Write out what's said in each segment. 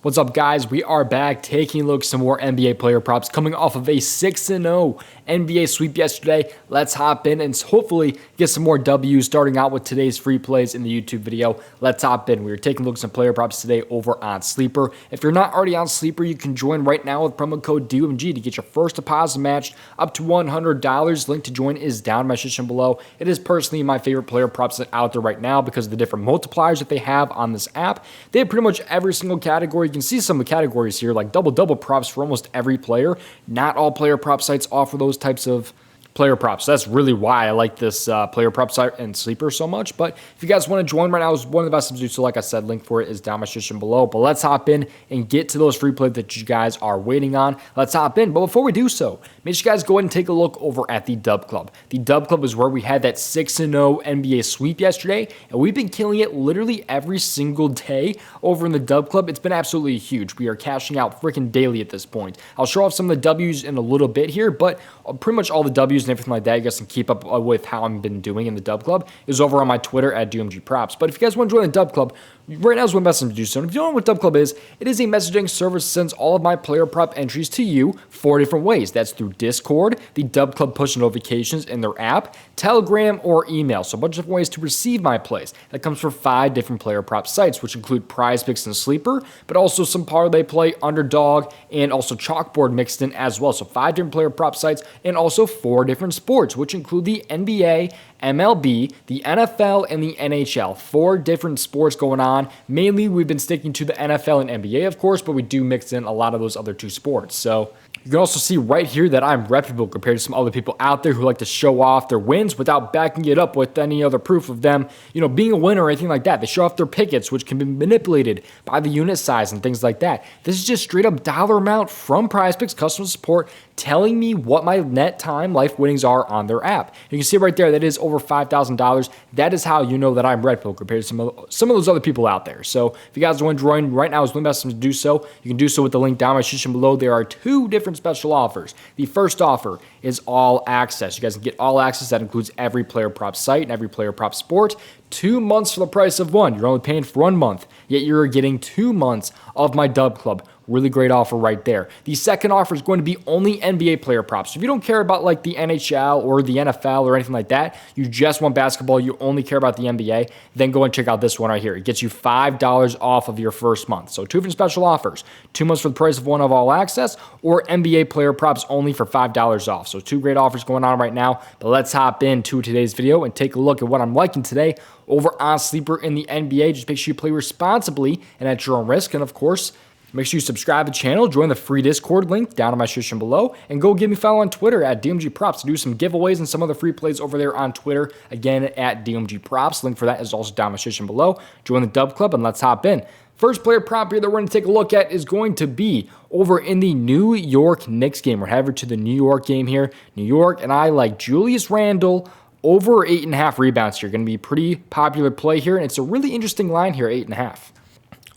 What's up, guys? We are back taking a look at some more NBA player props coming off of a 6-0 NBA sweep yesterday. Let's hop in and hopefully get some more W's starting out with today's free plays in the YouTube video. Let's hop in. We are taking a look at some player props today over on Sleeper. If you're not already on Sleeper, you can join right now with promo code DOMG to get your first deposit matched up to $100. Link to join is down in my description below. It is personally my favorite player props that out there right now because of the different multipliers that they have on this app. They have pretty much every single category. You can see some of the categories here, like double props for almost every player. Not all player prop sites offer those types of player props. That's really why I like this player prop site and Sleeper so much. But if you guys want to join right now, it's one of the best things to do. So like I said, link for it is down in my description below. But let's hop in and get to those free plays that you guys are waiting on. Let's hop in. But before we do so, make sure you guys go ahead and take a look over at the Dub Club. The Dub Club is where we had that 6-0 NBA sweep yesterday, and we've been killing it literally every single day over in the Dub Club. It's been absolutely huge. We are cashing out freaking daily at this point. I'll show off some of the W's in a little bit here, but pretty much all the W's and everything like that, you guys can keep up with how I've been doing in the Dub Club, is over on my Twitter at DOMG Props. But if you guys want to join the Dub Club, right now is one best thing to do so. And if you don't know what Dub Club is, it is a messaging service that sends all of my player prop entries to you 4 different ways. That's through Discord, the Dub Club push notifications in their app, Telegram, or email. So a bunch of different ways to receive my plays. That comes from 5 different player prop sites, which include PrizePicks and Sleeper, but also some parlay play, underdog, and also chalkboard mixed in as well. So 5 different player prop sites and also 4 different sports, which include the NBA, MLB, the NFL, and the NHL. 4 different sports going on. Mainly, we've been sticking to the NFL and NBA, of course, but we do mix in a lot of those other 2 sports. So you can also see right here that I'm reputable compared to some other people out there who like to show off their wins without backing it up with any other proof of them, being a winner or anything like that. They show off their pickets, which can be manipulated by the unit size and things like that. This is just straight up dollar amount from PrizePicks customer support telling me what my net time life winnings are on their app. You can see right there that is over $5,000. That is how you know that I'm reputable compared to some of those other people out there. So if you guys want to join right now is one best time to do so. You can do so with the link down in my description below. There are 2 different special offers. The first offer is all access. You guys can get all access. That includes every player prop site and every player prop sport. 2 months for the price of 1. You're only paying for 1 month, yet you're getting 2 months of my Dub Club. Really great offer right there. The second offer is going to be only NBA player props. So if you don't care about like the NHL or the NFL or anything like that, you just want basketball, you only care about the NBA, then go and check out this one right here. It gets you $5 off of your first month. So 2 different special offers. 2 months for the price of 1 of all access, or NBA player props only for $5 off. So 2 great offers going on right now. But let's hop into today's video and take a look at what I'm liking today over on Sleeper in the NBA. Just make sure you play responsibly and at your own risk. And of course, make sure you subscribe to the channel, join the free Discord link down in my description below, and go give me a follow on Twitter at DMG Props to do some giveaways and some other free plays over there on Twitter, again at DMG Props. Link for that is also down in my description below. Join the Dub Club and let's hop in. First player prop here that we're going to take a look at is going to be over in the New York Knicks game. We're headed to the New York game here. New York, and I like Julius Randle over 8.5 rebounds here. Going to be a pretty popular play here, and it's a really interesting line here, 8.5.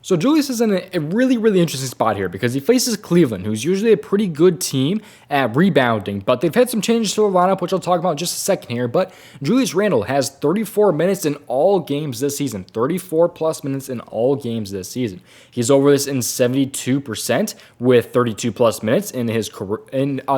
So Julius is in a really interesting spot here because he faces Cleveland, who's usually a pretty good team at rebounding, but they've had some changes to the lineup, which I'll talk about in just a second here. But Julius Randle has 34 minutes in all games this season, 34 plus minutes in all games this season. He's over this in 72% with 32 plus minutes in his career,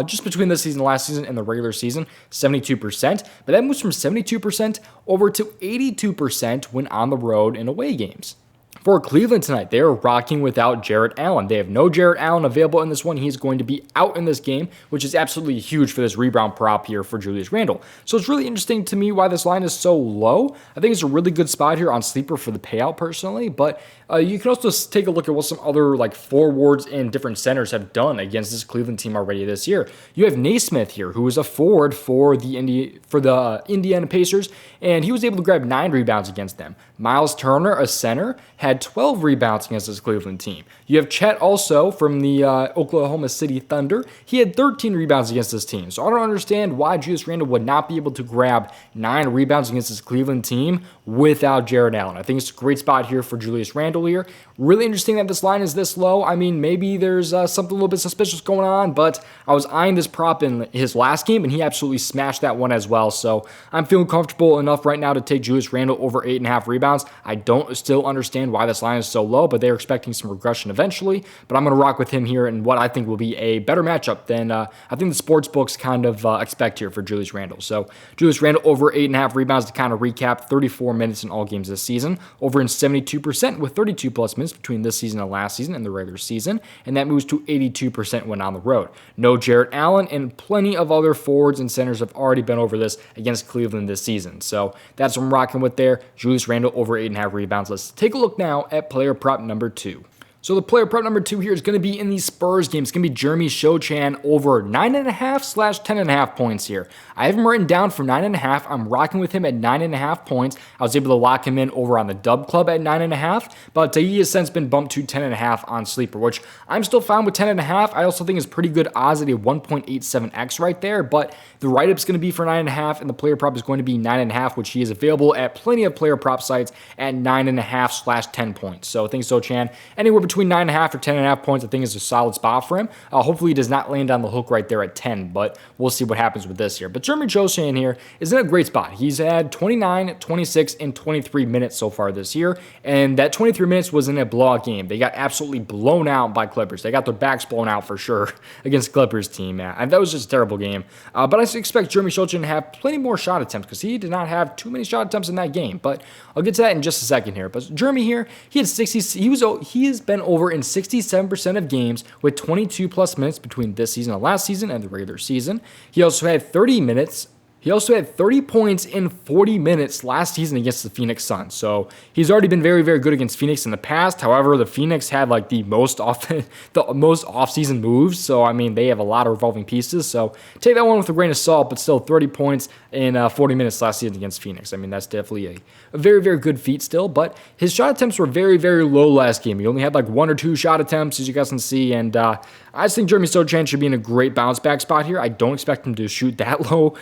just between this season, last season, and the regular season, 72%. But that moves from 72% over to 82% when on the road in away games. For Cleveland tonight, they are rocking without Jarrett Allen. They have no Jarrett Allen available in this one. He's going to be out in this game, which is absolutely huge for this rebound prop here for Julius Randle. So it's really interesting to me why this line is so low. I think it's a really good spot here on Sleeper for the payout personally, but you can also take a look at what some other like forwards and different centers have done against this Cleveland team already this year. You have Naismith here, who is a forward for the Indiana Pacers, and he was able to grab 9 rebounds against them. Miles Turner, a center, had 12 rebounds against this Cleveland team. You have Chet also from the Oklahoma City Thunder. He had 13 rebounds against this team. So I don't understand why Julius Randle would not be able to grab 9 rebounds against this Cleveland team without Jarrett Allen. I think it's a great spot here for Julius Randle here. Really interesting that this line is this low. I mean, maybe there's something a little bit suspicious going on, but I was eyeing this prop in his last game, and he absolutely smashed that one as well. So I'm feeling comfortable enough right now to take Julius Randle over 8.5 rebounds. rebounds. I don't still understand why this line is so low, but they're expecting some regression eventually. But I'm going to rock with him here in what I think will be a better matchup than I think the sports books kind of expect here for Julius Randle. So Julius Randle over 8.5 rebounds to kind of recap, 34 minutes in all games this season, over in 72% with 32 plus minutes between this season and last season and the regular season, and that moves to 82% when on the road. No Jarrett Allen, and plenty of other forwards and centers have already been over this against Cleveland this season. So that's what I'm rocking with there. Julius Randle over 8.5 rebounds. Let's take a look now at player prop number 2. So the player prop number 2 here is going to be in the Spurs game. It's going to be Jeremy Sochan over 9.5/10.5 points here. I have him written down for 9.5. I'm rocking with him at 9.5 points. I was able to lock him in over on the Dub Club at 9.5, but he has since been bumped to 10.5 on Sleeper, which I'm still fine with 10.5. I also think is pretty good odds at a 1.87x right there, but the write-up is going to be for 9.5, and the player prop is going to be 9.5, which he is available at plenty of player prop sites at 9.5/10 points. So I think Sochan, anywhere between 9.5 or 10.5 points, I think is a solid spot for him. Hopefully he does not land on the hook right there at 10, but we'll see what happens with this here. But Jeremy Sochan here is in a great spot. He's had 29, 26, and 23 minutes so far this year, and that 23 minutes was in a blowout game. They got absolutely blown out by Clippers. They got their backs blown out for sure against Clippers team. And that was just a terrible game. But I expect Jeremy Sochan to have plenty more shot attempts because he did not have too many shot attempts in that game. But I'll get to that in just a second here. But Jeremy here, he had 60. He has been over in 67% of games with 22 plus minutes between this season and last season and the regular season. He also had 30 minutes. He also had 30 points in 40 minutes last season against the Phoenix Suns. So he's already been very, very good against Phoenix in the past. However, the Phoenix had like the most off-season moves. So, I mean, they have a lot of revolving pieces. So take that one with a grain of salt, but still 30 points in 40 minutes last season against Phoenix. I mean, that's definitely a very, very good feat still. But his shot attempts were very, very low last game. He only had like 1 or 2 shot attempts, as you guys can see. And I just think Jeremy Sochan should be in a great bounce back spot here. I don't expect him to shoot that low.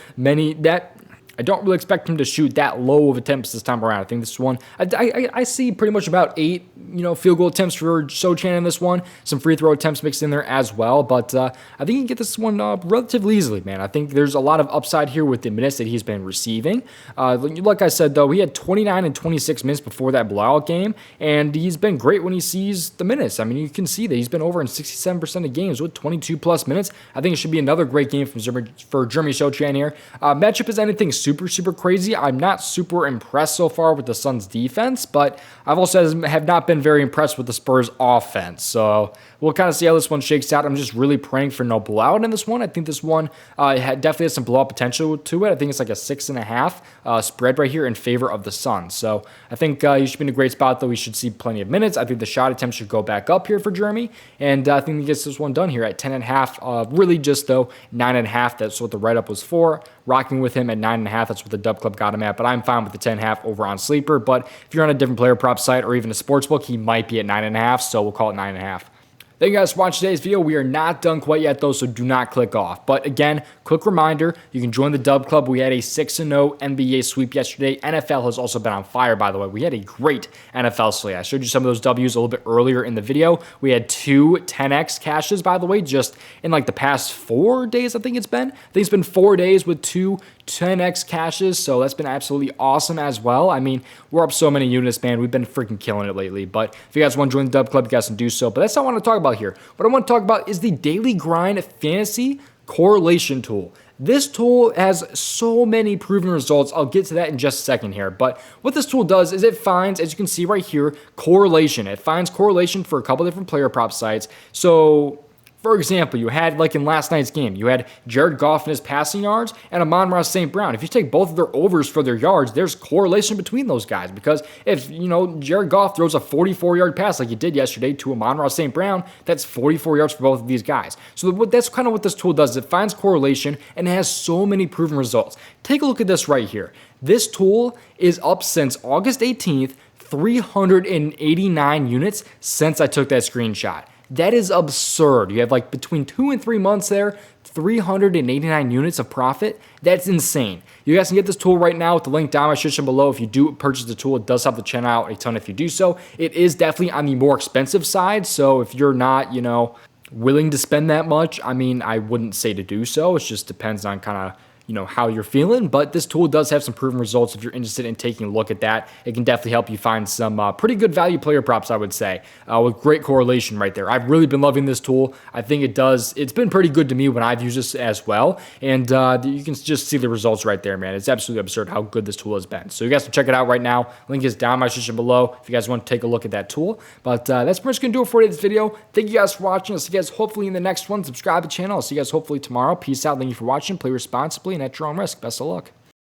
I don't really expect him to shoot that low of attempts this time around. I think this one, I see pretty much about 8, field goal attempts for Sochan in this one. Some free throw attempts mixed in there as well. But I think he can get this one relatively easily, man. I think there's a lot of upside here with the minutes that he's been receiving. Like I said, though, he had 29 and 26 minutes before that blowout game, and he's been great when he sees the minutes. I mean, you can see that he's been over in 67% of games with 22 plus minutes. I think it should be another great game for Jeremy Sochan here. Matchup is anything super, super crazy. I'm not super impressed so far with the Suns defense, but I've also have not been very impressed with the Spurs offense. So we'll kind of see how this one shakes out. I'm just really praying for no blowout in this one. I think this one definitely has some blowout potential to it. I think it's like a 6.5 spread right here in favor of the Suns. So I think he should be in a great spot, though. We should see plenty of minutes. I think the shot attempts should go back up here for Jeremy, and I think he gets this one done here at 10.5. Really just, though, 9.5. That's what the write-up was for. Rocking with him at 9.5. That's what the Dub Club got him at, but I'm fine with the 10.5 over on Sleeper. But if you're on a different player prop site or even a sports book, he might be at 9.5, so we'll call it 9.5. Thank you guys for watching today's video. We are not done quite yet, though, so do not click off. But again, quick reminder, you can join the Dub Club. We had a 6-0 NBA sweep yesterday. NFL has also been on fire, by the way. We had a great NFL slate. I showed you some of those W's a little bit earlier in the video. We had 2 10x cashes, by the way, just in like the past 4 days, I think it's been. I think it's been 4 days with 2 10x cashes, so that's been absolutely awesome as well. I mean, we're up so many units, man. We've been freaking killing it lately. But if you guys want to join the Dub Club, you guys can do so. But that's not what I want to talk about here. What I want to talk about is the Daily Grind Fantasy Correlation Tool. This tool has so many proven results. I'll get to that in just a second here. But what this tool does is it finds, as you can see right here, correlation. It finds correlation for a couple different player prop sites. So, for example, you had, like in last night's game, you had Jared Goff and his passing yards and Amon-Ra St. Brown. If you take both of their overs for their yards, there's correlation between those guys. Because if, Jared Goff throws a 44-yard pass like he did yesterday to Amon-Ra St. Brown, that's 44 yards for both of these guys. So that's kind of what this tool does. It finds correlation and it has so many proven results. Take a look at this right here. This tool is up since August 18th, 389 units since I took that screenshot. That is absurd. You have like between 2 and 3 months there, 389 units of profit. That's insane. You guys can get this tool right now with the link down in my description below. If you do purchase the tool, it does help the channel out a ton if you do so. It is definitely on the more expensive side. So if you're not, willing to spend that much, I mean, I wouldn't say to do so. It just depends on kind of how you're feeling, but this tool does have some proven results. If you're interested in taking a look at that, it can definitely help you find some pretty good value player props, I would say, with great correlation right there. I've really been loving this tool. I think it's been pretty good to me when I've used this as well, and you can just see the results right there, man. It's absolutely absurd how good this tool has been. So you guys can check it out right now. Link is down in my description below if you guys want to take a look at that tool. But that's pretty much going to do it for today's video. Thank you guys for watching. I'll see you guys hopefully in the next one. Subscribe to the channel. I'll see you guys hopefully tomorrow. Peace out. Thank you for watching. Play responsibly and at your own risk. Best of luck.